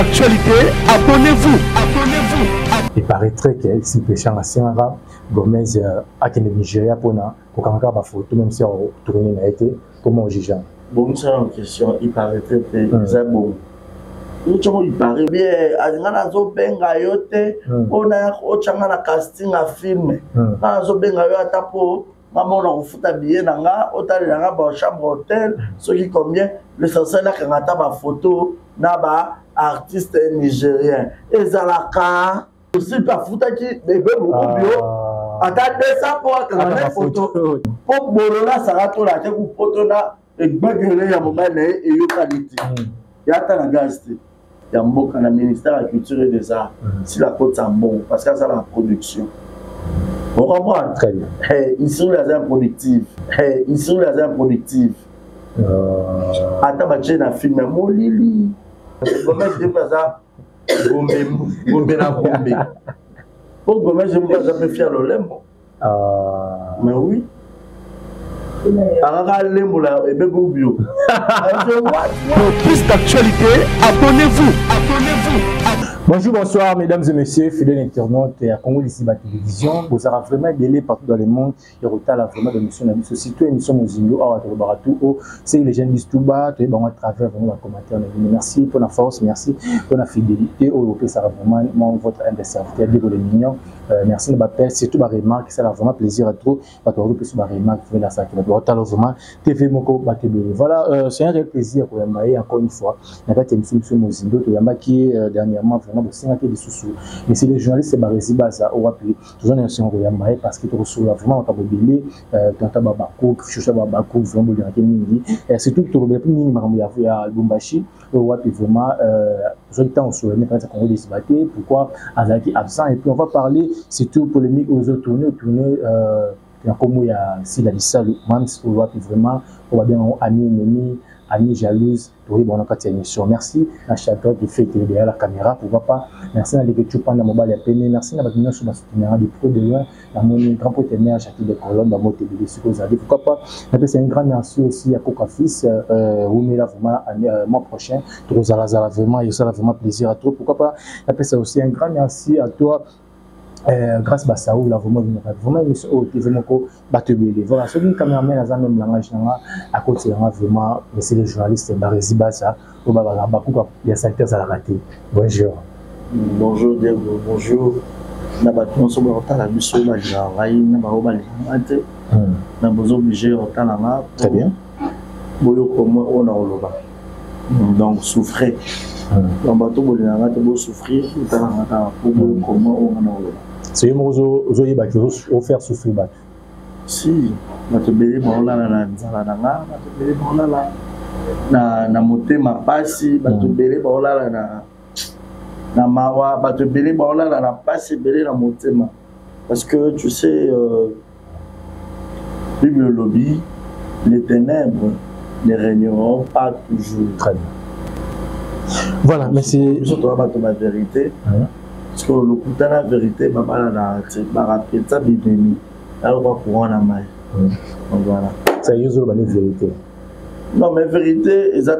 d'actualité, abonnez-vous. Il paraîtrait que si péchant à Saint-Ara, Gomez a quitté le Nigeria pour quand ma photo, même si on tourne a été, comment on juge? Bon, c'est une question, il paraîtrait que c'est bon. Il paraît bien, on a casting à film, maman on fout habillé nanga hôtel nanga ba chambre hôtel ce qui combien l'essentiel là quand on ma photo na ba artiste nigérien ezalaka aussi pas fouta qui bébé beaucoup bio attendez ça pour quand on photo pour bolola ça rato la que pour photo na egbagele ya mobile et yo qualité ya ta na gasté ya mboka na ministère de la culture et des arts si la côte ça bon parce que ça la production. On comprend. Très bien. Ils sont les improductifs. Attends, tu as un film, mon Lili. Comment je dis pas ça? Gombe na Gombe. Pour Gombe, je me dis ça peut faire le lème. Mais oui. Pour plus d'actualité, abonnez-vous. Bonjour, bonsoir, mesdames et messieurs, fidèles internautes et à Congo Lissiba Télévision. Vous aurez vraiment délai partout dans le monde. Il y aura vraiment des missions dans la société, émission Mozingo, c'est les jeunes du Touba, tu es à travers vraiment les commentaires. Merci pour la force, merci pour la fidélité. Européen, ça va vraiment votre humble serviteur, des mignons. Merci de m'appeler, surtout ma remarque, ça a vraiment plaisir à trop. Parce que vous ma remarque, vous la sac, vraiment TV Moko Batébé. Voilà, c'est un réel plaisir pour Yambaye encore une fois. Il y a une émission Mozingo, Yamba qui dernièrement vraiment de 5 des sous. Mais c'est les journalistes, c'est Barési Baza, au rappel. Toujours une émission Yambaye parce que tu reçois vraiment un billet, tu as Babako, Choucha Babako, vraiment de la Kémini. Et c'est tout le minimum, il y a Lumbashi, au rappel vraiment, sur le temps, sur le mécanisme qu'on va débattre, pourquoi Azaki absent. Et puis on va parler, c'est tout polémique aux autres tournées, comme il y a si la liste, même si on voit vraiment, on va bien amis jalouses, oui, bon, on a une émission. Merci à chacun qui fait derrière la caméra, pourquoi pas. Merci à l'équipe pendant mobile et merci à la sur ma soutenir de pro de loin, dans mon grand partenaire, chacun de colonnes, dans mon télé, pourquoi pas. C'est un grand merci aussi à Coca Fils, vous là vraiment mois prochain, tu as vraiment, il sera vraiment plaisir à toi, pourquoi pas. C'est aussi un grand merci à toi. Grâce à ça, là, vraiment, émission au TV Moko Batebele. Voilà, ceux qui caméraman à même langage, à côté, vraiment, c'est les journalistes, Barési Baza, au Bababakou, il y a 5 heures à la rater. Bonjour. Bonjour, Diego, bonjour. Na batu nso ba otala biso ba ngai na ba o ba lingate na bozo obligé otala nga. Très bien. Boyo comment on a oloba. Donc souffrir. Donc bato bolinganga te bo souffrir otala nga pour comment on a oloba. C'est Mozo Yeba qui veut faire souffrir Bat. Si, bato belé baola na nzala na nga, bato belé baola na motema pasi, bato belé baola na mawa, bato belé baola na pasi belé na motema. Parce que tu sais, Bible lobby, les ténèbres ne régneront pas toujours. Très bien. Voilà, mais c'est. Surtout la vérité. Parce que le coup de la vérité, je vais rappeler ça, je vais courant la main. Voilà. Ça y est, la vérité. Non, mais vérité, c'est la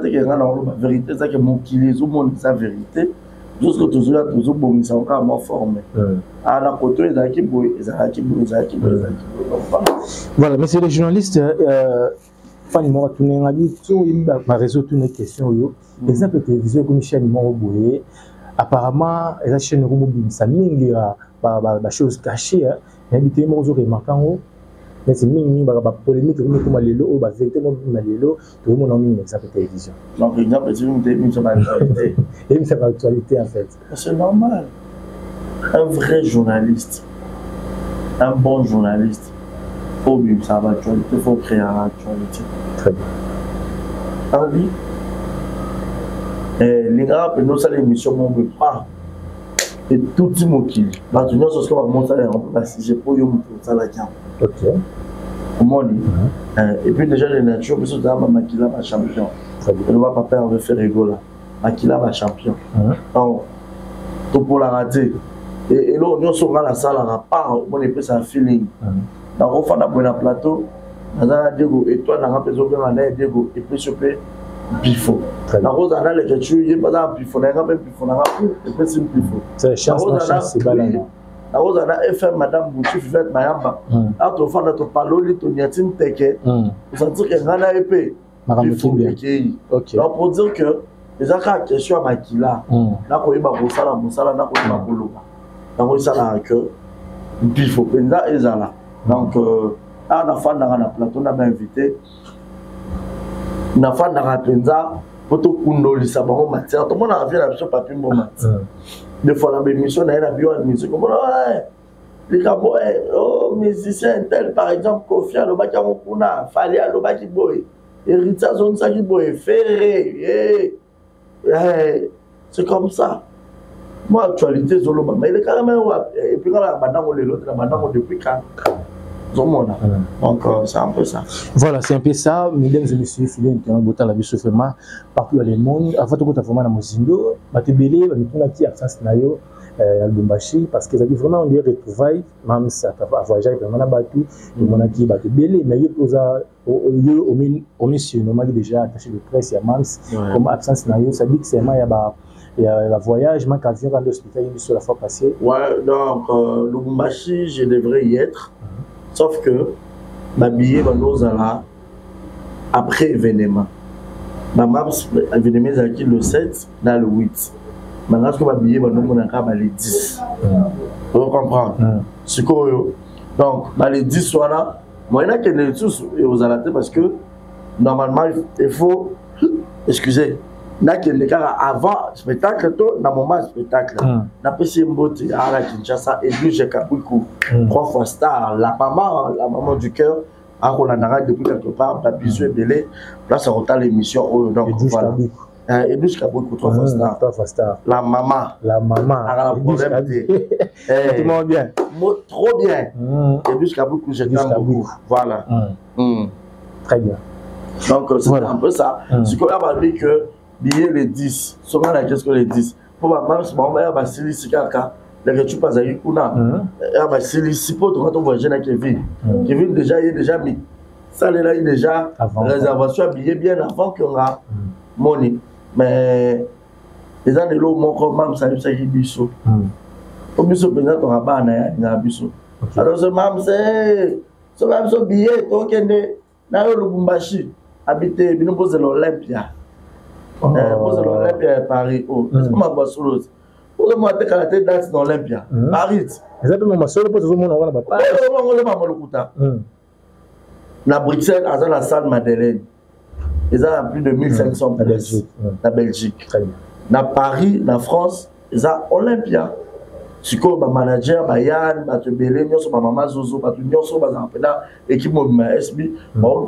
vérité, c'est que mon kilisou, mon sa vérité, jusqu'à toujours bon, ils sont encore formés. À la côté, ils ont qui bouillent, ils ont qui bouillent. Voilà, mais c'est les journalistes. Fanny m'a tourné un avis, il m'a résolu toutes les questions. Exemple, la télévision, comme Michel m'a rebouillé. Apparemment, les chaînes mobiles, ça mingi des choses cachées. Mais il y a des choses remarquables. Mais c'est mingi, la polémique, comme la vérité, tout le monde a mis un exemple de télévision. Donc, l'exemple, c'est une télévision d'actualité. Et c'est l'actualité en fait. C'est normal. Un vrai journaliste, un bon journaliste, il faut vivre ça l'actualité, il faut créer l'actualité. Très bien. Ah oui. Les gars, nous sommes l'émission, on ne veut pas. Et tout le monde qui est là, nous sommes en train de monter j'ai pas eu ça la gamme. Ok. Comment dit? Et puis déjà, les natures, parce que Makila va champion. On ne va pas perdre de faire rigoler. Makila va champion. Donc, tout pour la rater. Et là, nous sommes dans la salle à part, on est plus un feeling. Donc, on fait un plateau. Et toi, on a un peu de Diego, et puis, Pifo. La rose en a les ketchup, il y a pas d'un pifo, n'a même pifo, n'a pas et puis c'est une pifo. C'est chance, c'est balade. La rose en a FM Madame Boutif fait Mayamba. À ton fan, à ton paloli, ton yatine teke. Vous sentez qu'il y a un épée. Pifo, ok. Donc pour dire que les accords question à Makila, n'a pas eu ma bossala, n'a pas eu ma bolo. N'a pas eu ça là que pifo, penza et zala. Donc, à la fin, dans la plateau, on a invité. Na fa na rapenza poto kundolisa bango matière tout le monde a vu la mission papier mon matière des fois la émission na la bio musique comme les cabo oh musicien tel par exemple Kofia le baki on kuna fallait le baki boy Rita zone ça qui boy ferré c'est comme ça moi actualité zolo mais il est carrément et puis quand la bandango l'autre la bandango depuis quand donc c'est un peu ça. Voilà, c'est un peu ça. Mesdames et messieurs, fidèles internautes, la vie se fait mal partout dans le monde. Avant tout, tu as vraiment la Mozindo, tu as belé, tu as dit absence nayo à Lubumbashi parce que ça dit vraiment on dirait retrouvailles, même ça a voyagé vraiment là battu, le monde qui bat belé, mais il pose au monsieur normal déjà attaché de presse à Mams comme absence nayo, ça dit que c'est il y a le voyage, manque avion dans l'hôpital sur la fois passée. Ouais, donc Lubumbashi, je devrais y être. Sauf que ma billet va nous là après événement. Ma maman événement est le 7 dans le 8. Maintenant que ma billet va nous le 10. Vous comprenez? C'est quoi? Donc les 10 soirs là, moi il y en a qui sont tous aux alentours parce que normalement il faut excusez. Na qui est avant spectacle dans moment spectacle na pesi mbote à la Kinshasa et lui j'ai Kabuku 3 fois star la maman du cœur a Rolandara depuis quelque part la bisou est belé là ça retard l'émission donc voilà et lui Kabuku 3 fois star la maman a la problème tout le monde bien trop bien et lui Kabuku j'ai beaucoup voilà très bien donc c'est un peu ça ce qu'on a dit que billet les 10, souvent la qu'est-ce que les 10 pour ma maman, c'est bon, elle va s'y si quelqu'un, les tu pas à Yukuna, elle va s'y si pour ton voyage à Kevin. Kevin déjà, il est déjà mis. Ça, là, il est déjà réservation billet bien avant qu'on a money. Mais les années là, mon corps, même ça, ça y est, biso. Au biso, peut-être, on va pas un biso. Alors, ce même, c'est même ce billet, donc, il est dans le Lubumbashi, habité, il nous pose l'Olympia. L'Olympia Paris. C'est comme un bassoulose. Vous avez monté la tête dans l'Olympia. Paris. Exactement, ma soeur, pour tout le monde, on va là-bas. La Bruxelles, à la salle Madeleine. Ils ont plus de 1500 places. La Belgique. La Paris, la France, ils ont Olympia. Si vous avez un manager, Yann, Belé, ma maman Zozo, l'équipe de SB,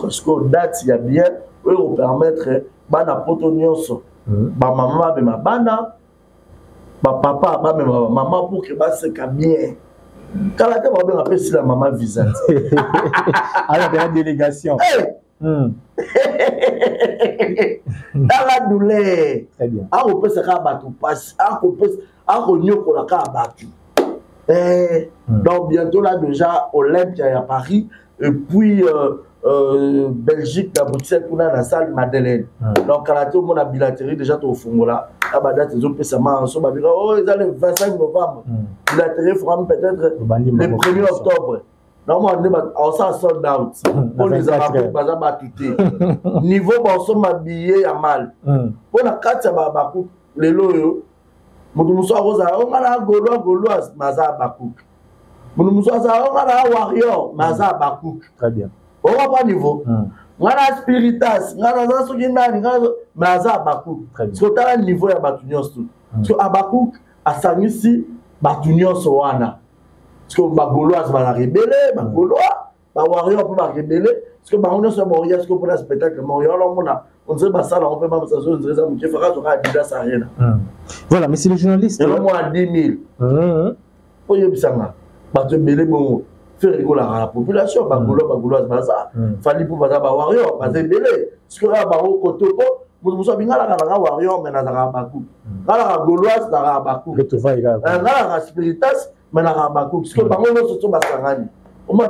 parce que date, il y a bien, pour permettre bana poto nyonso ba maman be ma bana ba papa ba me maman pour que ba se ka bien kala te ba be rappeler si la maman visa alors la délégation la douleur très bien a ko pesa ka ba tout passe a ko nyoko la ka ba tout donc bientôt là déjà Olympia à Paris et puis Belgique, la Bruxelles, pour la salle Madeleine. Donc, quand on a bilatérie déjà au fond là, à Badat, ils ont fait ça, oh, ils ont le 25 novembre. Bilatérie, il faudra peut-être le 1er octobre. Normalement, on s'en sold out. Pour les Arabes, on va quitter. Niveau, on s'en habillé à mal. Pour la carte, ça va les loyaux. Moutoumoussoua Rosa, on a la Gauloise, Maza Bakouk. Moutoumoussoua on a la Warrior, Maza Bakouk. Très bien. On va pas niveau. On a Spiritas, on a Zansuginani, mais à Bakouk. Parce que tu as un niveau à Batunios tout. Parce que à Bakouk, à Sanusi, Batunios Oana. Parce que Bagolois va rébeller, Bagolois, Warrior peut rébeller. Parce que Bagolois va mourir, parce que pour le spectacle, on dirait que ça, on peut pas s'assurer, on dirait que ça fera sur Adidas Arena. Voilà, mais c'est le journaliste. Et le moins à 10 000. Pour y aller, Batou Belé, bon. Faire rigoler la population, Bagolois, Baza, Fali pour Baza, Warrior, Baza Belé. Ce que là, Baro, Kotopo, nous sommes bien là, Warrior, mais dans la Bakou. Dans la Gauloise, dans la Bakou. Dans la Spiritas, mais dans la Bakou. Ce que Baro, nous sommes Bassangani. Au moins,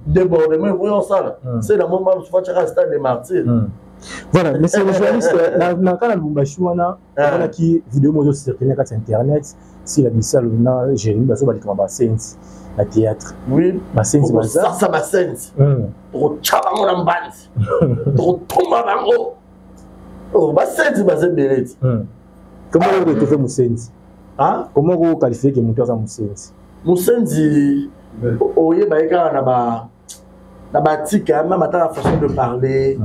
débordement, voyons ça. C'est le moment où tu vas au stade des martyrs. Voilà, mais c'est le journaliste, dans le cas de Lubumbashi, on a qui vidéo mozo circulé sur internet, si la bissa luna Jérémy baso bali comme Bassens, la théâtre. Oui. Bassens baza. Ça Bassens. Trop chabango na mbandi. Trop tomba bango. Oh Bassens baza belé. Comment on retrouve Moussenzi? Hein? Comment on qualifie que Moutoua za Moussenzi? Moussenzi, oye baïka na batika, même à la façon de parler.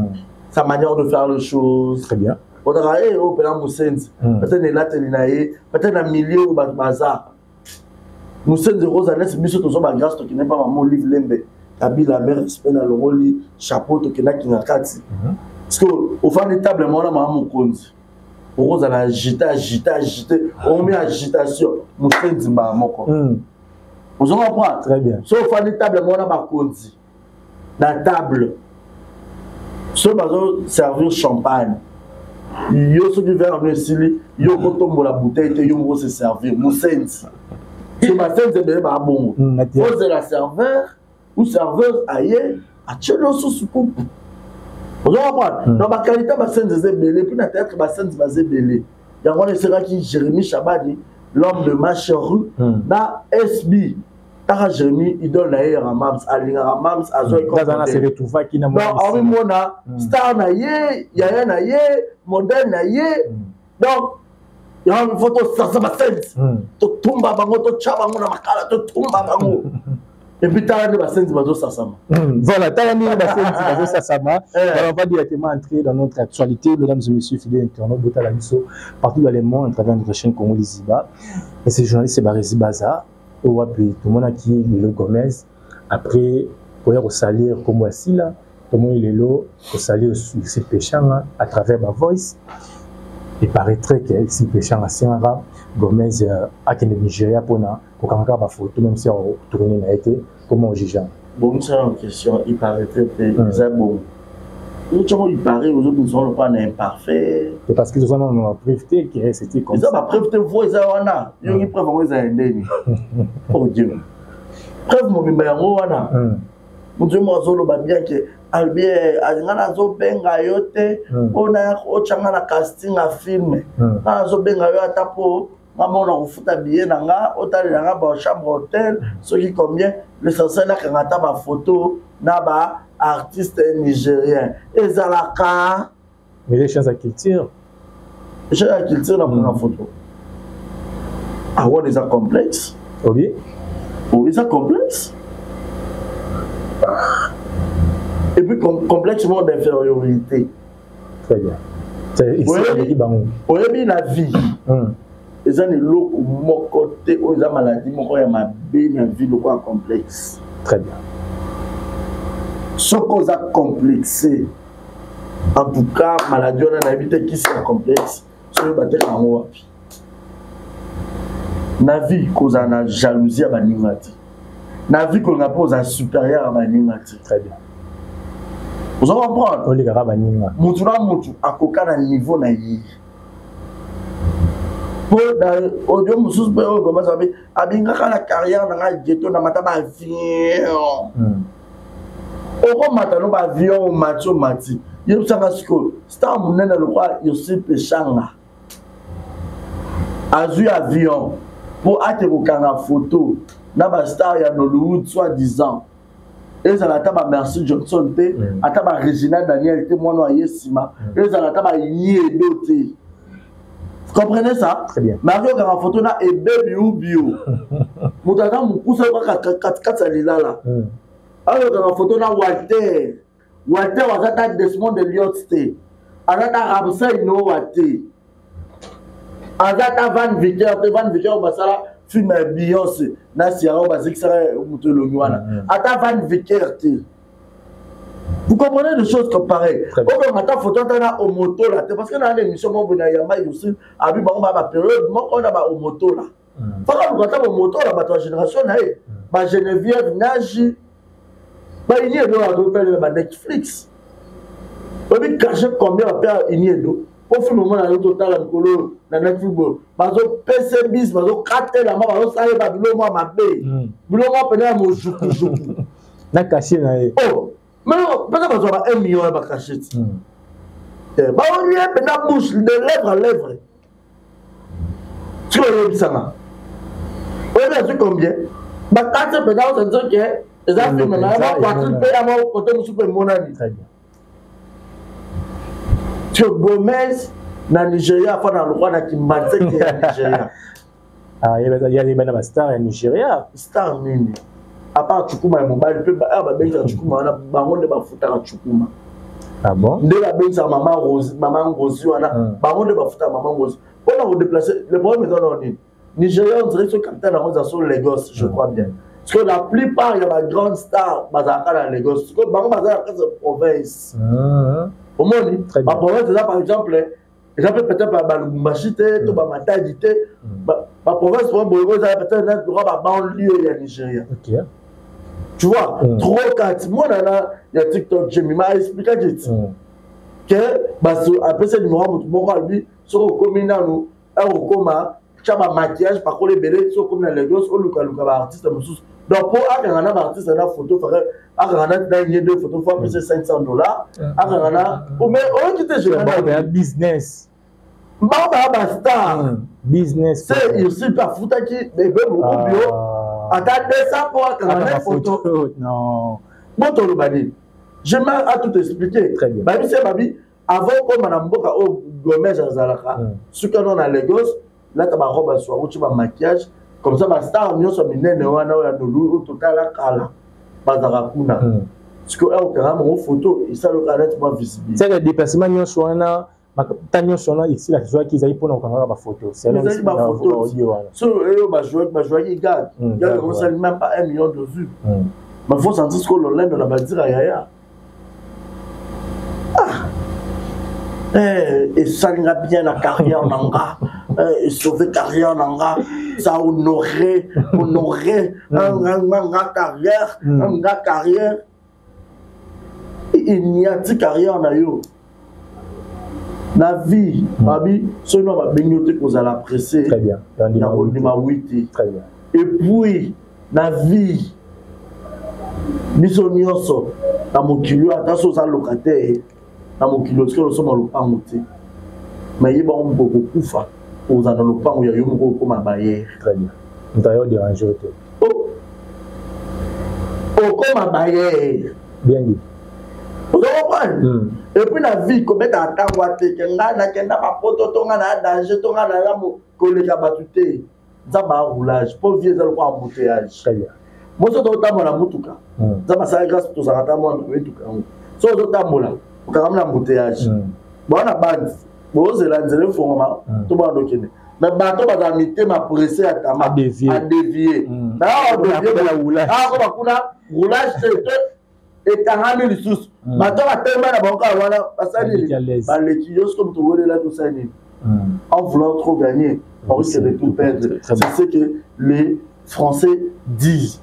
Sa manière de faire les choses. Très bien. On a dit, oh, peut-être Moussenzi. Peut-être là, peut-être dans le milieu où bazar. Moussenzi Rosanes, mais surtout sur ma grâce, qui n'est pas mon livre lembe. Tabi la mère, c'est dans le rôle, chapeau, qui n'a qu'une carte. Parce qu'au fond des tables, moi, là, mon compte. Rose a agité. On met agitation. Moussenzi m'a mon compte. Vous en comprenez? Très bien. Sauf au fond des tables, moi, là, mon compte. Dans la table. Ceux qui servir champagne, yo ceux qui verront le sili, yo kotombo la bouteille, yo vont se servir. Moussenzi. C'est ma scène de bébé bon. Pose la serveur ou serveuse ailleurs, à tchello sous coupe. Vous comprenez? Dans ma qualité, ma scène de belé, puis la tête, ma scène de belé. Il y a un sera qui Jérémy Chabani, l'homme de Macheru, dans SB. Tara Jérémy, idole naïe Ramams, Alinga Ramams, Azoy Kokote. Dans un série tout va qui n'a pas. Non, en mona, star naïe, yaya naïe, modèle naïe. Donc, il y a une photo, ça m'a fait. Tu tombes à bango, tu chabango na makala, tu tombes à bango. Et puis, tu as des bassins de bateau Sassama. Voilà, tu as des bassins de bateau Sassama. On va directement entrer dans notre actualité, mesdames et messieurs, fidèles internautes, Bota Misso, partout dans le monde, à travers notre chaîne Congo Liziba. Et ce journaliste, c'est Barézi Baza. Tout le monde a qui le Gomez. Après, pour salir comme voici là, tout le monde est là, pour salir ce péchant à travers ma voice. Il paraîtrait que si péchant à Sierra, Gomez a qui est Nigeria pour quand on photo, même si on tourne a été, comment on juge? Bon, c'est une question. Il paraîtrait que c'est bon. Il paraît aux autres, nous sommes pas imparfaits. C'est parce que nous avons prévité que c'était comme ça. Ils ont prévité, vous, ils ont preuve, ils ont aidé. Oh Dieu. Preuve, mon numéro, mon Dieu, moi, je vais bien que Albert, Alingana zo benga yote, on a ochanga casting à film. Na zo benga yo atapo, maman on a refuta billet nanga, otali nanga ba chambre hôtel, ce qui combien le sensei là quand ata ba photo na ba artiste nigérien. Ezalaka. Mais les choses à culture. Les choses à culture dans la photo. Ah ouais, ils ont complexe. Oui. Oui, ils ont complexe. Et puis complètement d'infériorité. Très bien. Oui, la vie. Ils ont mon côté, ils ont maladie, mon côté, ma vie, la vie, le quoi complexe. Très bien. Ce qu'on a complexé, en tout cas, maladie, on a évité qui c'est complexe, c'est le bâtiment en haut. La vie, qu'on a la jalousie à Banimati. La vie, qu'on a posé à supérieur à Banimati. Très bien. Vous allez comprendre? On les garde à Banima. Moutoura Moutou, à coca dans le niveau naïf. Pour audio Moussous, comment ça fait? Abinga la carrière dans la ghetto, dans ma avion. Au matano, avion, au macho, mati. Il y a un sco. Star Mounen, le roi, il y a Péchanga. Azu avion. Pour atterrir la photo, n'a star, il y a Nollywood, soi-disant. Et ça n'a pas merci Johnson, à ta Regina Daniel, moi noyé Sima, et ça n'a pas yé doté. Vous comprenez ça? Très bien. Mario a une photo là et baby ou bio. Moutaka Moukousa va 4 là. Alors dans la photo là Walter was at Desmond de Lyotte. Azata Ramsa ino Walter. Azata Van Vicker basala film Beyoncé. Na Sierra Basic sera Moutolongwana. Ata Van Vicker. Vous comprenez des choses comme pareil. Quand on a ta photo au moto là, parce que dans l'émission mon bonayama aussi, abi ba ma période, on a au moto là. Faut qu'on a au moto là, ba ta génération là, ba Geneviève Naji, ba il y a deux Netflix. On dit cacher combien on perd il y a deux. Au film moment là total en colo na Netflix, ba zo PC bis, ba zo 4 là, ba zo sale ba bilo moi ma bé. Bilo moi pena mo juku. Na cacher na. Oh. Mais non, peut-être qu'on a 1 million de cachets. te ba on rien pena bouche de lèvre à lèvre tu vois ça ma on a dit combien ba quatre pena on se dit que les affaires maintenant on va tout payer à moi côté nous super monani très bien tu Gomez na Nigeria fa na loi na Kimbanze qui est Nigeria ah il y a des stars en Nigeria star nini à part Chukuma mobile pe ba benza Chukuma na bango de ba futa Chukuma ah bon de la benza maman Rose wana bango de ba futa maman Rose on a redéplacé le problème est dans Nigeria on dirait que capitaine à Rose sur Lagos je crois bien parce que la plupart il y a des grandes stars bazaka dans Lagos parce que bango bazaka dans province au monde ma province là par exemple peut-être pas Lubumbashi to ba Matadi ma province pour Boygo ça peut-être dans ba banlieue ya Nigeria OK tu vois trop quand moi là il y a TikTok j'ai m'a expliqué que parce après ce numéro mon lui sur commune nous au coma chama maquillage par contre les belé sur comme dans Lagos au luka ba artiste musus donc pour akana ba artiste na photo faire akana dans deux photos fois plus $500 akana mais on qui te je business ba star business c'est il suit pas fouta qui mais beaucoup bio attendez ça pour akana photo non moto le badi je m'ai à tout expliquer très bien babi c'est babi avant comme madame Mboka au Gomez Azalaka ce que nous à Lagos là tu vas robe soir tu vas maquillage comme ça ba star nous sommes nene wana ya dolu total kala bazara kuna parce que au carrément mon photo et ça le canette moi visible c'est le déplacement nous soina tanyo sona ici la joie qu'ils aient pour nous prendre ba photo c'est là ba photo so ba jouer gars comme ça même pas 1 million de vues mais faut sentir ce que l'on dans la badira yaya et ça n'a bien la carrière nanga et sauver carrière nanga ça honorer un carrière il n'y a pas de carrière na yo la vie babi selon ma bignoté qu'on a l'apprécier très bien très bien et puis la vie biso nyonso na mokili attention za locataire na mokili parce que nous sommes dans le pango mais il va on beaucoup kufa aux dans le pango ya yo moko comme bayer très bien d'ailleurs déranger oh comme bayer bien dit vous comprenez et puis la vie comme ta tangwa te kenga na kenda ba poto tonga na danger tonga na la mo koleka batute za ba roulage pour vieux za ko embouteillage très bien moi so to tamola mutuka za ba sa grâce to za tamola mutuka so to tamola quand même embouteillage bon na bande bon c'est là nzele fongoma to ba dokene mais bateau ba mité ma pressé à tama à dévier na on dévier la roulage ah ko ba kuna roulage c'est et tangami lissus bateau ba tellement na banka wana basali ba les kiosques comme to wole là tout ça ni en voulant trop gagner on risque de tout perdre c'est ce que les Français disent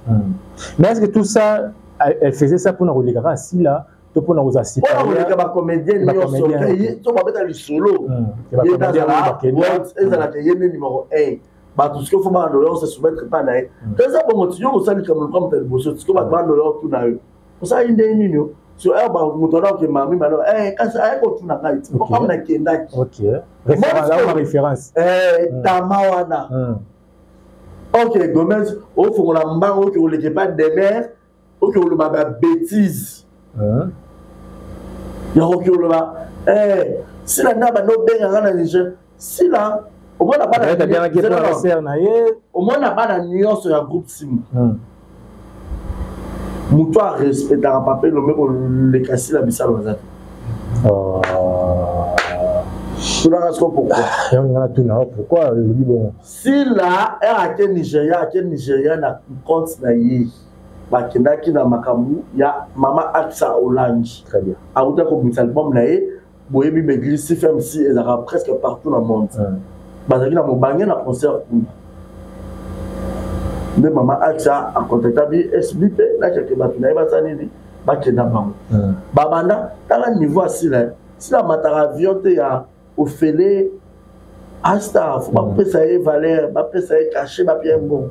mais est-ce que tout ça elle faisait ça pour nous reléguer si là pour nous assister pour les comédiens ils sont pas mettre les solo ils sont là numéro 1 bah tout ce qu'il faut mal on se soumettre pas là c'est ça bon tu on s'allie comme tel boss tout ce que va demander leur tout na eux pour ça il est nino sur elle bah motola que mami maintenant quand ça elle continue na kait comme na kenda OK référence tamawana OK Gomez au fond la mbango que le pas de mer OK le baba bêtise il y a aucun là si la naba no benga na Niger si là au moins n'a pas au moins n'a pas la nuance sur un groupe sim muto a respecter un papier le mec le casser la bissa bazat tu l'as raison pourquoi on a tout là pourquoi le bon si là à quel Nigeria na compte na yi bakendaki na makambu ya mama Aksa Olange très bien auta ko album na ye boyebi l'église CFMC ezaka presque partout dans le monde bazaki na mobange na concert de mama Aksa a contacté bi SBP na quelque batu na basani ni bakenda bango babanda tala niveau asila si la matara avion te ya ofele asta faut pas pesa e valeur ba pesa e caché ba bien bon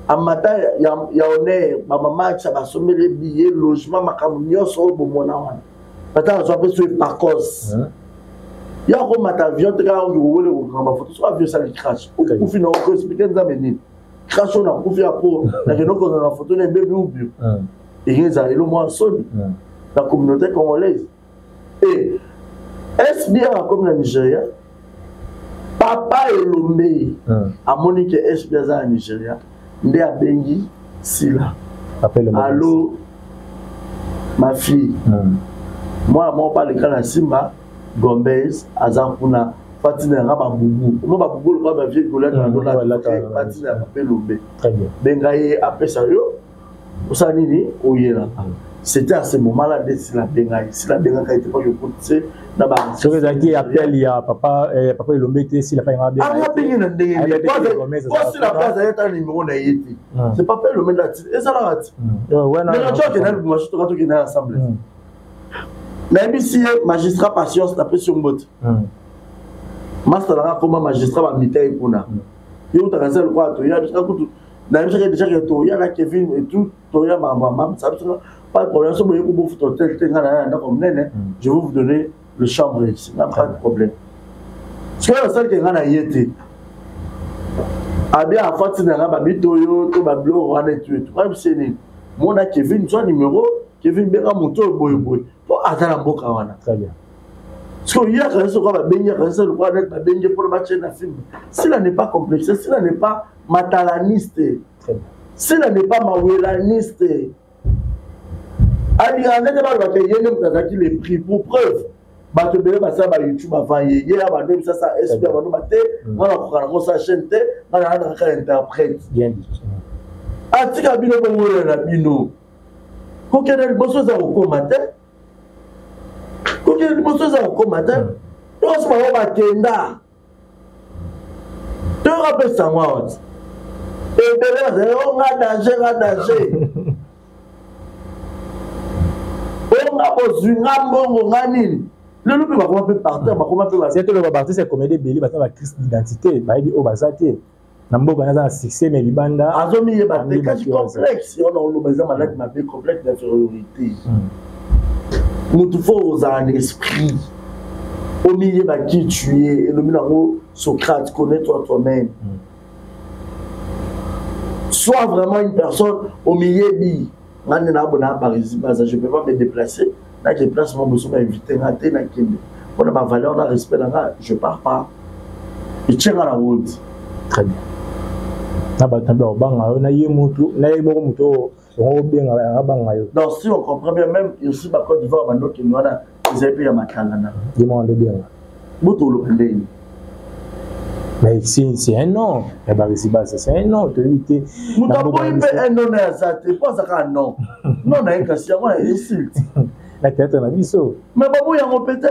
amata ya honneur ba mama ça va sommer les billets logement makambu nyonso bo mona wana bata so pe so pakos Il y a un avion qui a une photo, soit avion ça le crash. Ou finir on peut expliquer ça mais crash on a pour faire pour la photo d'un bébé ou bio. Et ils ont le moins sonné la communauté congolaise. Et est-ce bien comme la Nigeria? Papa et l'homme à Monique est bien à Nigeria. Ndé a bengi sila. Allô ma fille. Moi on parle de Simba Gomez Azakuna Fatina Rababoubou. Moi Baboubou le quoi ma vieille collègue dans la Fatina appelle l'homme. Très bien. Bengaye après ça yo. Osanini oyela. C'était à ce moment-là de la bengaye. Si la bengaye était pas je ce que j'ai dit appelle il y a papa papa Lombete si la pas bien ah la bengaye na ndenge quand si la place est un numéro na yeti c'est pas le même là et ça la rate ouais non mais tu vois que dans le marché tu vas tout ensemble mais si magistrat patience d'après sur mbote master là comme magistrat va mitaille kuna yo ta kanza le quoi to ya jusqu'à tout na déjà que to ya la Kevin et tout to ya maman ça pas de problème so boye ko bo photo tel na comme nene je vais vous donner le chambre ici, n'a pas de problème. Ce que la salle qui est en ayété, a bien à faire un babitoyo, tout bablo, on est tué. Tout comme c'est né. Mon a Kevin, soit numéro, Kevin Bera Monto, boy boy. Pour attendre un beau kawana. Très bien. Parce qu'il y a quand même ce qu'on va baigner, quand ça le croit d'être baigner pour matcher un film. Cela n'est pas complexe, cela n'est pas matalaniste. Cela n'est pas mawélaniste. Ali, on n'est pas le qui les prix pour preuve. Bato bele basa ba YouTube avant hier abandon ça espère abandon maté on a ko sa chaîne té on a ka interprète bien dit atika bino bongo na bino ko kene boso za ko commenter ko kene boso za ko commenter to so ba tenda to rappel ça moi et bele za on a danger on a besoin ngambongo ngani. Le loup va comment partir, va comment faire. C'est que le va partir, c'est comédie belli, va faire crise d'identité, va dire au bazate. Nambo banaza succès mais libanda. Azomi yeba te kaji complexe, on a le bazar malade ma bé complexe d'infériorité. Nous tout faut aux un esprit. Au milieu va qui tu es et le minaro Socrate connais-toi toi-même. Sois vraiment une personne au milieu bi. Ngane na bona Paris, je peux pas me déplacer. Là, je place mon besoin d'inviter à Téna Kende. On a ma valeur, on a respect là, je pars pas. Je tiens à la route. Très bien. Donc, si on comprend bien, même ici, ma Côte d'Ivoire, maintenant, qui nous a des épées à ma canana. Dis-moi bien. Boutou le pendé. Mais c'est un nom. C'est un nom. Tu as un nom à ça. Tu n'as pas un nom. Non, on a un cassier, on a un insulte. La tête na biso. Mais babou ya répété.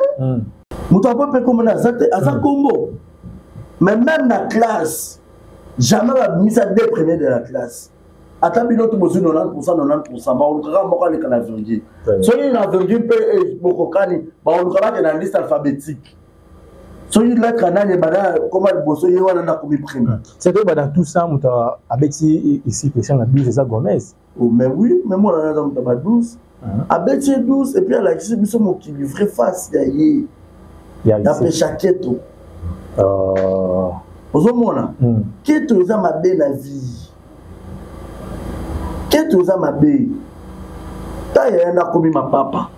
Muto pas comme na zate à sa combo. Mais même la classe, jamais la mise à deux premiers de la classe. Attends bien notre besoin 90%, bah on le moko les kana virgule. Soyez la virgule peut beaucoup kani, bah on le connaît dans la liste alphabétique. Soyez là kana ne bana comment le bosso y wana na komi premier. C'est que dans tout ça muto avec ici question na 12 ça Gomez. Oh mais oui, mais moi là dans ta 12. À Bétier 12 et puis à la Kissi, nous sommes qui livraient face il y a Péchaketo. Aux hommes, qui te a ma belle la vie? Qui te a ma belle? T'as y a commis ma papa.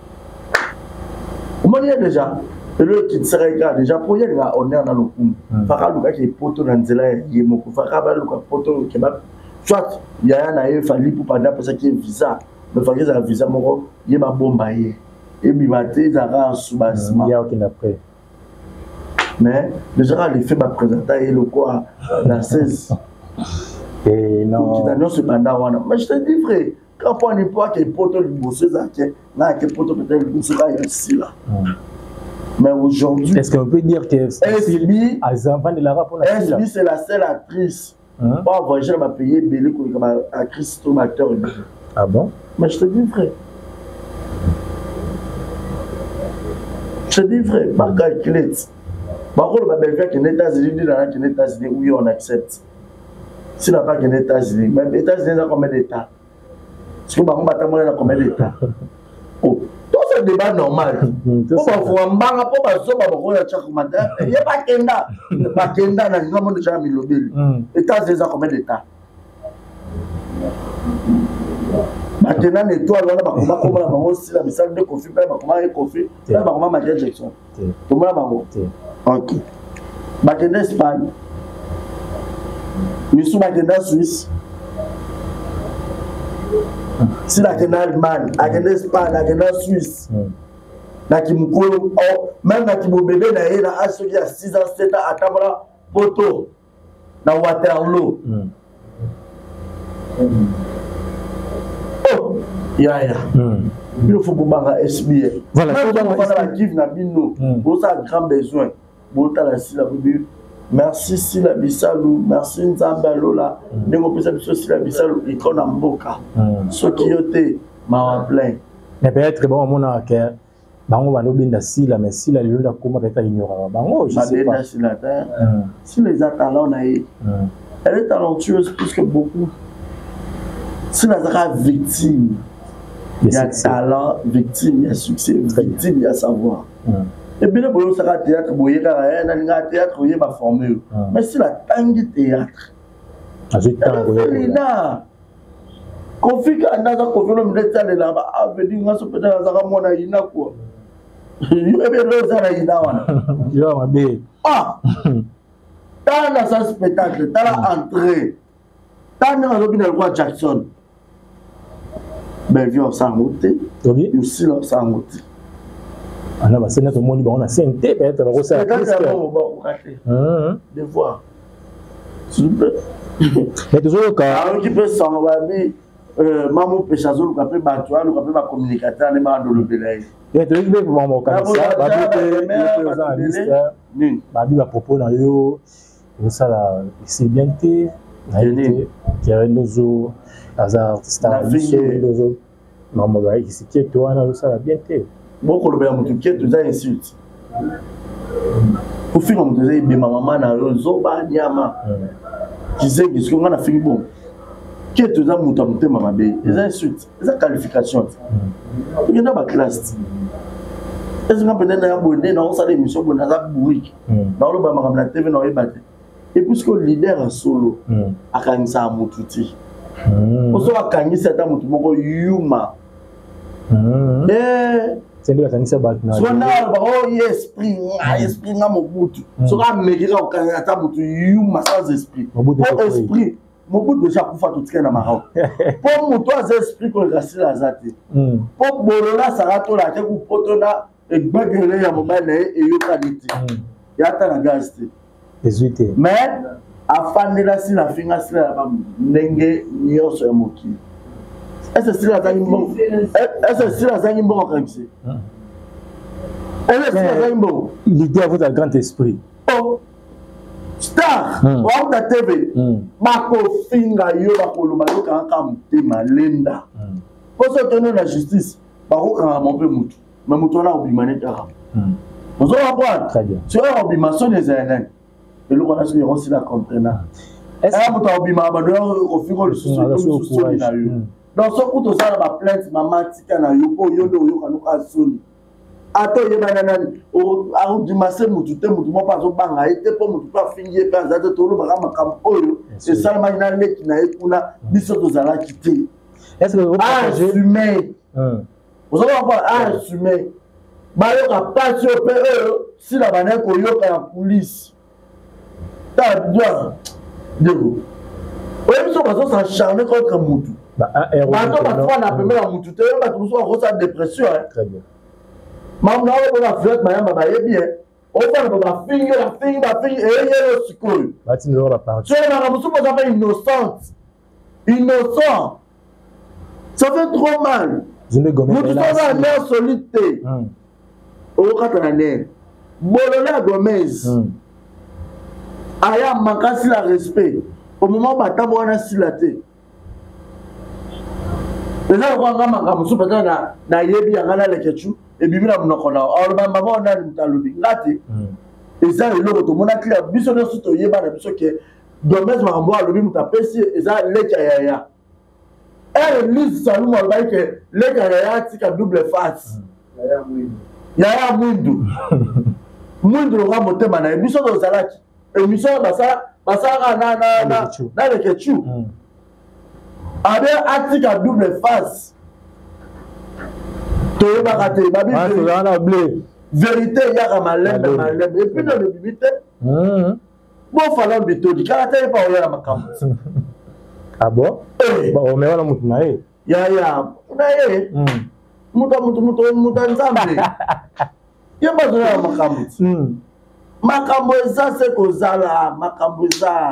Au moins, il y a déjà. Et le qui serait déjà pour y aller à honneur dans le coup. Fara Luka qui est poto dans Zela, il est mon coup. Fara Luka poto qui va. Soit il y a un aïe fallu pour pas pour ça qui est visa. Mais il faut que ça visa mon il y a ma bombe et puis maté ça rend sous basement. Il y a aucun après. Mais déjà les faits m'a présenté le quoi dans 16. Et non. Qui annonce pendant mais je te dis frère, quand on n'est pas que poto le bosser ça qui là que poto peut-être le bosser ici là. Mais aujourd'hui, est-ce qu'on peut dire que SB avant de la rapport SB c'est la seule actrice. Pas voyager m'a payé belé comme actrice acteur. Ah bon? Mais je te dis frère. Je te dis frère, ma calculé. Par contre, ma belle-fille qui est aux États-Unis, dit dans les États-Unis, oui, on accepte. Si on n'a pas aux États-Unis, même les États-Unis, il y a combien d'États? Parce que par contre, il y a combien d'États? Oh, tout un débat normal. Pour avoir un banga, pour avoir un chaque matin, il n'y a pas Kenda. Pas Kenda, il n'y a pas de gens qui l'ont État, c'est ça combien d'États? Maintenant, les toits, on va comment aussi la message de Kofi, comment il Kofi, là, comment Michael Jackson. Tout le monde ok. Maintenant, Espagne. Nous sommes maintenant Suisse. Si la Allemagne, la Espagne, la Suisse, la Kimukolo, même la Kimobébé, il a ceux qui a 6 ans, 7 ans, à Tamara, Poto, dans Waterloo. Oh, yaya. Il faut que vous SBA. Voilà, il faut que vous avez un grand besoin. Vous avez merci Sila Bissalou, merci Nzambalola. Nous avons besoin Sila Bissalou, il connaît Mboka. Ce qui était ma plein. Mais peut-être bon, mon acteur, bango va l'obéir Sila, mais Sila lui a comment peut-être ignorer bango. Je sais pas. Si les talents naïfs, elle est talentueuse plus que beaucoup. Si la sera victime, il y a talent, victime, il y a succès, victime, il y a savoir. Et bien, le sera théâtre, il y a théâtre, il y a formule. Mais si la tangue théâtre, c'est là. Kofi ka ndaza Kofi lo mdeta le là-bas, a veut ngaso peut-être za mona ina quoi. Il est bien le za ina wana. Yo mabe. Ah. Dans la spectacle, dans la entrée. Dans le lobby de roi Jackson. Ben vieux sans monter. Oui. Aussi là sans monter. Ah là, c'est notre monde, on a CNT, peut-être, on a reçu la crise. De voir. S'il vous plaît. Mais toujours le cas. Alors, qui peut s'en aller, maman Péchazo, le capé Batoua, le capé communicateur, les mains de l'obélé. Il y a toujours des moments comme ça, Babi va proposer dans yo, ça là, c'est bien été, Kerendozo, Hazard, Star, Nozo, maman va qui c'est qui toi, ça va bien été. Beaucoup de gens qui ont des insultes. Pour finir, on disait que maman n'a pas zoba niama. Qui sait que ce qu'on a fait bon. Qui est tout ça moutamouté maman bé. Les insultes, les qualifications. Il y en a pas classe. Est-ce qu'on peut être abonné dans sa émission pour nous bourrique. Dans le bas madame la TV dans les battre. Et puisque le leader en solo a gagné ça à Moutouti. On se voit gagner cet amour tout monde yuma. C'est lui qui a ça battre. Soit là, oh esprit, esprit na Mobutu. Soit américain au Canada Mobutu yuma sans esprit. Pour esprit, Mobutu déjà pour faire tout ce qu'il y a dans Maroc. Pour Mobutu esprit qu'on reste là zate. Pour Bolola Sarato là, pour Potona et Bagere ya mobile et yo qualité. Ya ta na gazte. Mais afin de la si la finga si la ndenge nyoso ya moki. Est-ce que c'est la zanimbo? Est-ce que c'est la zanimbo comme ça? Est-ce que c'est la zanimbo? L'idée à votre grand esprit. Oh, star, on a TV. Bako finga yo bako lo bako kanga mutema lenda. Pour se tenir la justice, bako kanga mompe mutu. Mais mutu na obimane tara. Vous allez voir. Très bien. Sur l'obimation des aînés. Et le qu'on a sur aussi la contenant. Est-ce que vous avez obimane au figure le souci na yo? Dans ce coup, tu as la plainte, maman, tika na yoko, yodo, yoka, noka, soni. Ato, yebanana, au dimanche, moutouté, moutoumo, pas au banga, et pour moutoupa, finir, pas à tolo, bagama, kampoyo, et ça, maintenant, les qui n'a pas, biso, tu as quitté. Est-ce que vous avez assumé? Vous avez assumé. Bayo, a pas sur PE, si la banane, ko yoka, la police. T'as bien. Dégo. Oui, ils sont pas s'acharner contre Moutou. Maintenant, on a permis à Moutou, on a trouvé une dépression. Très bien. Maintenant, on a fait bien. On va faire la fille, et il y a le secours. Tu es innocente. Innocent. Ça fait trop mal. Moutou, on a une mère solide. On a une mère. Bolona Gomez. Aya Makasi la respect. Au moment où on a silaté. Les gens vont avoir un peu na yebi angana le kechu et bibi na munokona alors ba maman on a mutalobi ngati eza le logo to mona clear biso no suto yeba na biso ke Gomez ma mbo alobi mutapesi eza lecha yaya elle lise salou mo ba ke lecha yaya tika double face Yaya Mwindu. Mwindu le motema na émission de Zalaki. Émission basara na le Ketchu. Avec article à double face. Toye bakate babi vérité yaka malembe et puis dans le bibite. Bon fallait bitodi caractère pas oya makambo. Ah bon? Bon mais wala mutu na ye. Ya na ye. Muta nzambe. Yeba zona makambo. Makambo eza se kozala makambo eza.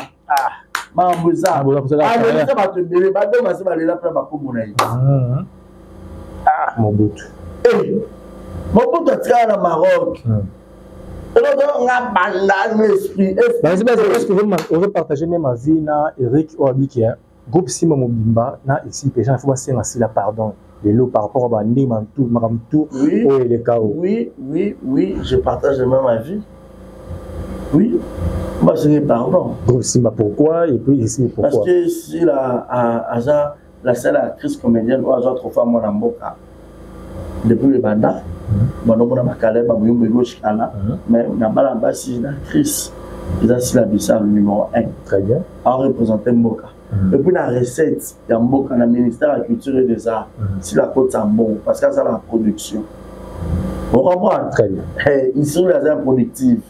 Makambo eza. Ale se batembele bado masi balela pe bakombo na ye. Mobutu. Mobutu atika na Maroc. Et donc on a bandé l'esprit. Est-ce que vous avez partagé même ma vie na Eric Oabi qui est groupe Simba Mobimba na ici péché il faut passer ainsi la pardon de l'eau par rapport à Bandi Mantou Maramtou ou les chaos. Oui, je partage même ma vie. Oui. Moi je dis pardon. Groupe Simba pourquoi et puis ici pourquoi? Parce que si la seule actrice comédienne ou Aja trop femme mon amboka depuis le banda bon on a makalé ba buyumbe gauche kana mais na bala basi l'actrice ils a si la bissa le numéro 1 très bien en représenté Mboka et puis la recette ya Mboka na ministère de la culture et des arts si la côte en bon parce que ça la production vous comprenez très bien ils sont les improductifs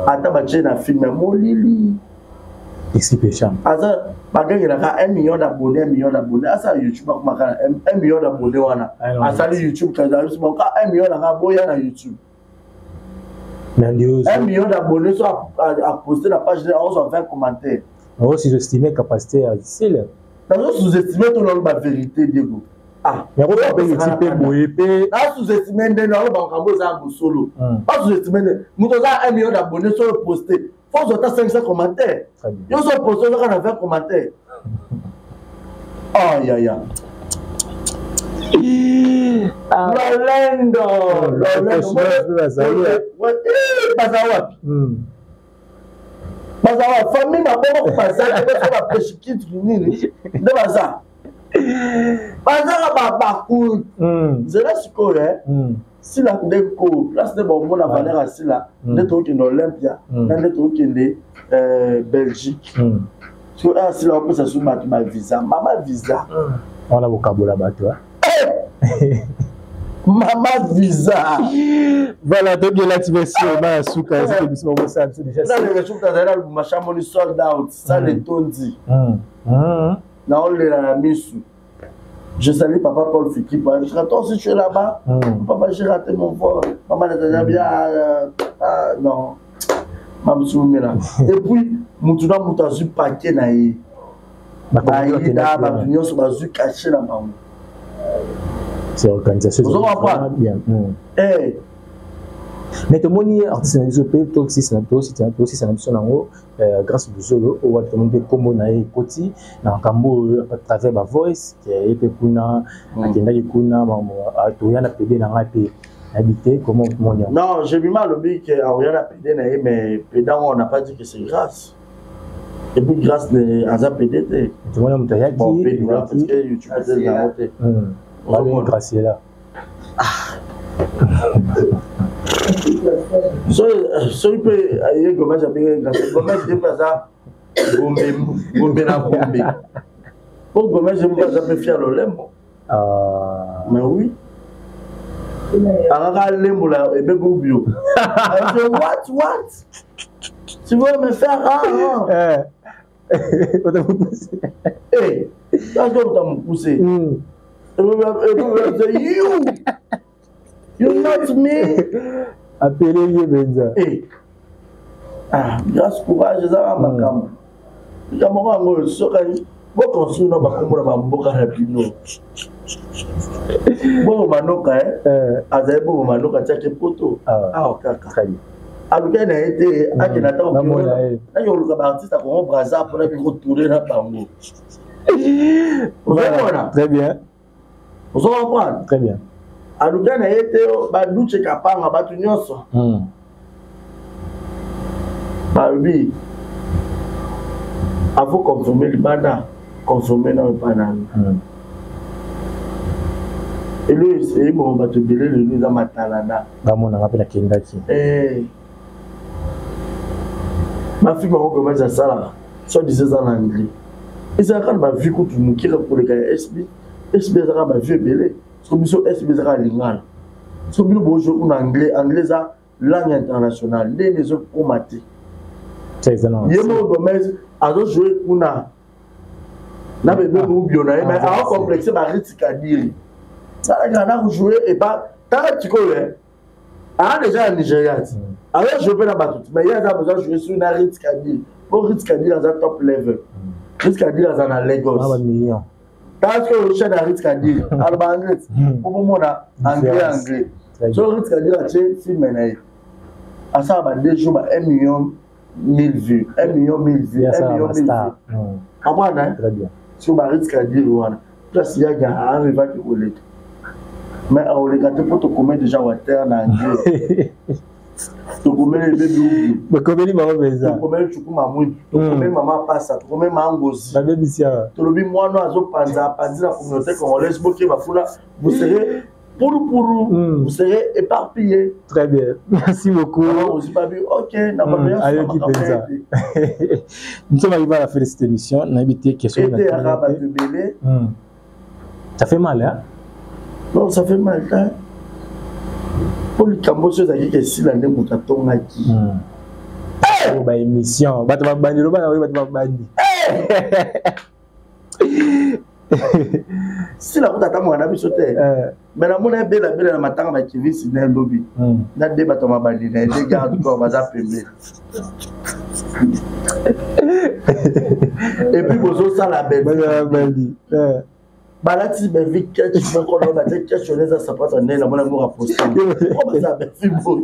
ata ba na film molili ici péchant asa bagage na 1 million d'abonnés asa YouTube ba 1 million d'abonnés wana asa YouTube kaza ba 1 million na boya na YouTube 1 million d'abonnés so a poster la page de 11 commentaires on sous-estimer capacité à ici là on sous-estimer tout la vérité Diego mais on va payer petit peu boyé na sous-estimer ndeno ba kambo za solo pas sous-estimer muto za 1 million d'abonnés so poster faut que tu 500 commentaires. Ils sont postés dans 20 commentaires. Aïe aïe aïe. Lolendo. Bazawa. Famille m'a pas passé. La pêche qui nini. De baza. Bazawa babakou. C'est là ce qu'on si la déco place de bonbon la valeur à si là netto qui Olympia netto qui est Belgique sur si là on peut s'assurer ma visa mama visa on a vocabulaire bateau mama visa voilà donc il y a l'activation ma souka c'est que ça ça déjà ça les choses dans le machin mon sold out ça les tondi na on la misu. Je salue papa Paul Fiki. Je dis, attends, si tu es là-bas, papa, j'ai raté mon vol. Maman était bien. Non. Maman, je suis là. Et puis, Moutouna Moutazu paquet naïe. Aïda, Babunion, sur Bazu caché là-bas. C'est l'organisation. Vous comprenez bien. Mais tout le monde est artiste dans les OP, toi aussi c'est un peu en haut, grâce au solo, on va te demander comment on a écouté, dans le cambo à travers ma voice, qui est épais kuna, qui est kuna, à Toriana PD dans la paix, habité, comment on y a. Non, j'ai mis mal au bic à Toriana PD, mais pédant on n'a pas dit que c'est grâce. Et puis grâce à ça PD, tout le monde a dit, bon, PD, parce que YouTube était dans la montée. On va grâce là. So il peut aller comme ça bien grâce comme je dis pas ça bombe na bombe pour comme je me pas ça peut faire le lembo mais oui ara lembo là et bego bio what tu veux me faire on t'a poussé ça doit me pousser you not me. Appelez-le Benza. Grâce courage, ça va macam. J'aimerais ngo sokai. Bo construire na bakombo na mboka rapidement. Bo manoka azaye bo manoka tchake poto. Okaka. Très bien. Aluka na été akinata ko. Na yo luka ba artiste ko Brazza pour la retourner na bango. Très bien. Vous comprenez? Très bien. Aluka na été baduche kapanga batu nyonso. Babi. Il faut consommer le banda, consommer dans le paname. Et lui, c'est bon, va te biler le nez dans ma talana. Mon on appelle la Kendaki. Ma fille m'a commencé à ça là. Soit disait en anglais. Et ça quand ma vie contre nous qui pour les gars SB ça ma vie belé. Parce que mission SB ça lingal. Parce que nous bonjour en anglais, anglais ça langue internationale. Les autres pour mater. C'est ça non. Yemo Gomez a donc joué kuna. Na bébé nous biona mais a complexé ma ritika dire. Ça a joué et pas tant tu connais. Ah déjà en Nigeria. Alors je vais là-bas tout. Mais il y a besoin de jouer sur une ritika dire. Pour ritika dire dans un top level. Ritika dire dans un Lagos. Ah, million. Parce que le chef de ritika dire en anglais. Pour moi anglais. So ritika dire c'est film né. À ça va deux jours 1 million 1000 vues. 1 million 1000 vues. 1 million 1000 vues. Ah bon hein? Très bien. Sur ma ritika dire voilà. Place il y a un rival qui roule. Mais on les gâteaux pour te commettre déjà en terre en anglais. Tu commets les bébés. Mais comment il m'a fait ça? Tu commets le choukou mamouid. Tu commets maman passe. Tu commets mangosi. La bébé ici. Tu le dis moi nous azo panza panzi la communauté congolaise bloquée va fouler. Vous serez vous serez éparpillés. Très bien. Merci beaucoup. On aussi pas vu. OK, n'a pas bien. Allez qui fait ça. Nous sommes arrivés à la fin de cette émission. On a invité question. Était arabe de belé. Ça fait mal hein? Non, ça fait mal hein. Pour le Cambodge, ça dit que si l'année mouton a qui. Oh, bah émission. Bah tu vas bandir le ban, oui, bah tu vas bandir. Si la route attend mon ami sauté. Mais la monnaie belle la matin ma qui vit si dans le lobby. Na débat on m'a bandir, les gars du corps va zapper. Et puis vous ça la belle. Balati be vite tu vas encore dans cette questionner ça passe en la monnaie nous rapprocher. Comment ça be fibo.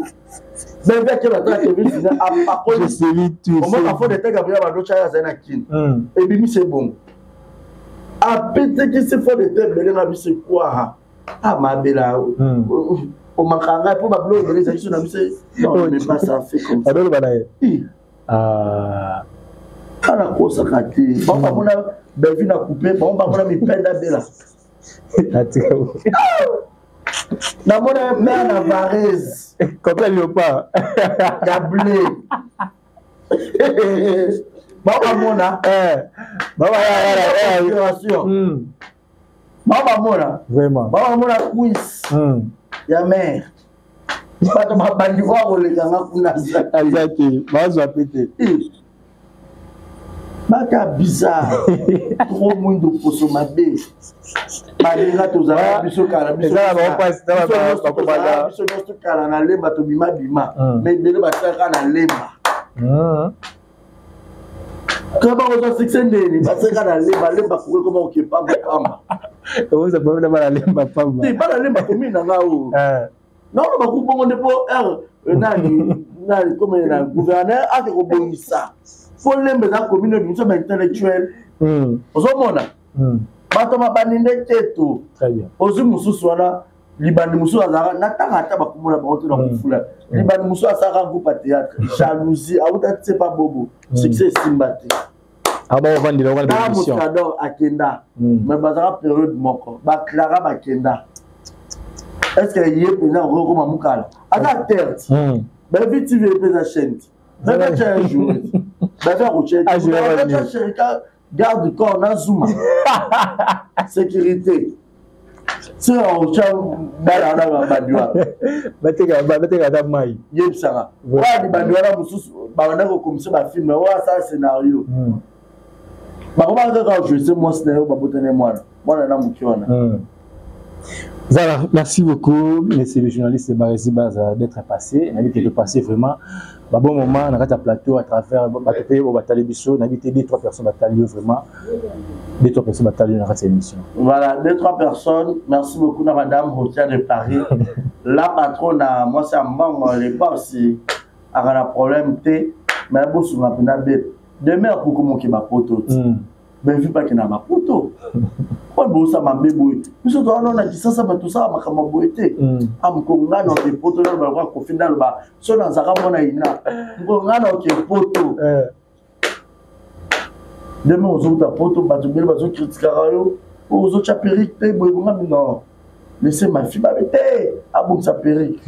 Mais vite que la traque vite final à pas je sais vite tout. Comment la fois de tête Gabriel Bado chaya za na kin. Et puis c'est bon. A pété que c'est fort de tête mais la vie c'est quoi ah ma bella. Au makanga pour ma blog les actions na mise. Non mais pas ça fait comme ça. Alors balaye. Ana kosa kati. Bon ba mona Belvin a coupé, bon, bah, on a mis peine d'abella. La monnaie mère la varese. Quand elle n'y pas. Gablé. Bon, bah, mona. Bon, mona. Vraiment. Bon, mona, quiz. Ya mère. Pas de ma bandivoire ou les gars, on a ça. Exactement. Bah, je vais péter. Baka bizarre. Trop moins de consommateur. Malgré tous les biso kala biso. Ça va pas ça va pas. Biso biso kala na lemba to bima bima. Mais bele ba saka na lemba. Comment on se fixe ndeni ba saka na lemba ko comment on kepa pamba. Comment ça peut na lemba pamba. Ti ba na lemba ko mina ngao. Non ba ku bongo depo nani comme na gouverneur a ko bongisa. Faut l'aimer dans la communauté, nous sommes intellectuels. Ozomona. Bato mabaninde keto. Très bien. Ozu mususu wana libandi mususu azara natanga ata bakumona bato na kufula. Libandi mususu azara groupe théâtre. Jalousie, auta c'est pas bobo. Succès simbati. Aba on vendre la émission. Moscador akenda. Mais bazara période moko. Ba Clara bakenda. Est-ce que yé président Roko Mamukala? Ata terre. Ben vite tu veux la chaîne. Mais tu as un jour. Garde du corps dans Zoom. Sécurité. C'est un champ dans Badua. Batega Damai. Yepsara. Voilà, les Badouara, Bawana, comme ça, ma film, ça, scénario. Comment je sais, moi, scénario, Baboutane, moi, là, mon voilà, merci beaucoup, messieurs les journalistes d'être passé. On a été passé vraiment un bon moment, on a un plateau à travers on a invité 2-3 personnes vraiment. 2-3 personnes dans cette émission. Voilà, 2-3 personnes. Merci beaucoup, Madame Rotia de Paris. La patronne, moi, c'est un membre, je n'ai pas aussi un problème, mais bon, sur ma pénale, demain, pour comment qui m'a poteau. Mais vu pas qu'il n'a pas poteau. Pas bon, ça m'a béboué. Mais surtout, on a dit ça, tout ça, ma camarade. Am konga no ke poto na ba ko finda ba so na zaka mona ina konga no ke poto demain on zota poto ba tu bel ba zo critique rayo o zo chaperique te bo nga non laissez ma fille m'arrêter à bon sa perruque.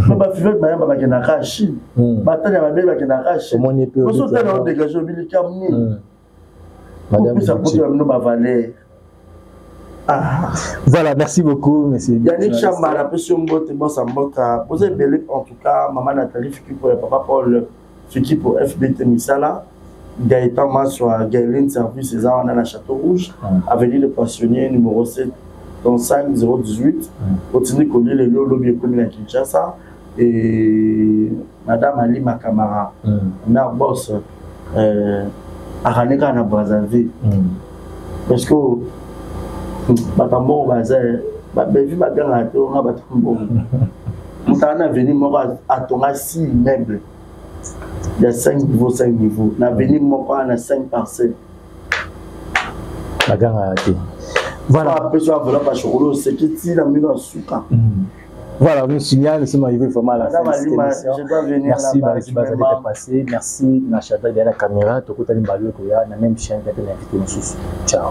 Ma fille va me faire un Chine. Bataille à ma belle va me faire Chine. Comment on peut vous êtes là dégagé au milieu camni. Madame ça peut nous valer. Voilà, merci beaucoup, monsieur. Yannick Chamara, monsieur Mbote, bon Samboka. Vous avez belé en tout cas, maman Nathalie Fiki pour papa Paul Fiki pour FBT Misala. Gaëtan Massoua, Gaëline Service, c'est ça, on a la Château Rouge, avenue de Passionnier, numéro 7, dans 5 018. Continuez à coller les lots, lobby commun à Kinshasa. Et madame Ali Makamara, mère boss, Araneka na Brazzaville. Parce que Batambo Bazar, Babevi Bagarato, on a Batambo. Moutana venu moi à ton 6 immeubles. Il y a 5 niveaux, 5 niveaux. On a venu moi à 5 parcelles. Bagarato. Voilà. Après ça, voilà, c'est qui tire la mine en souka. Voilà, nous signale, nous sommes arrivés vraiment à la fin de cette émission. Je dois venir merci, là-bas. Bazali d'être passé. Merci, Nachata, derrière la caméra. Toko Tali Mbalou, la même chaîne qui a été invité. Ciao.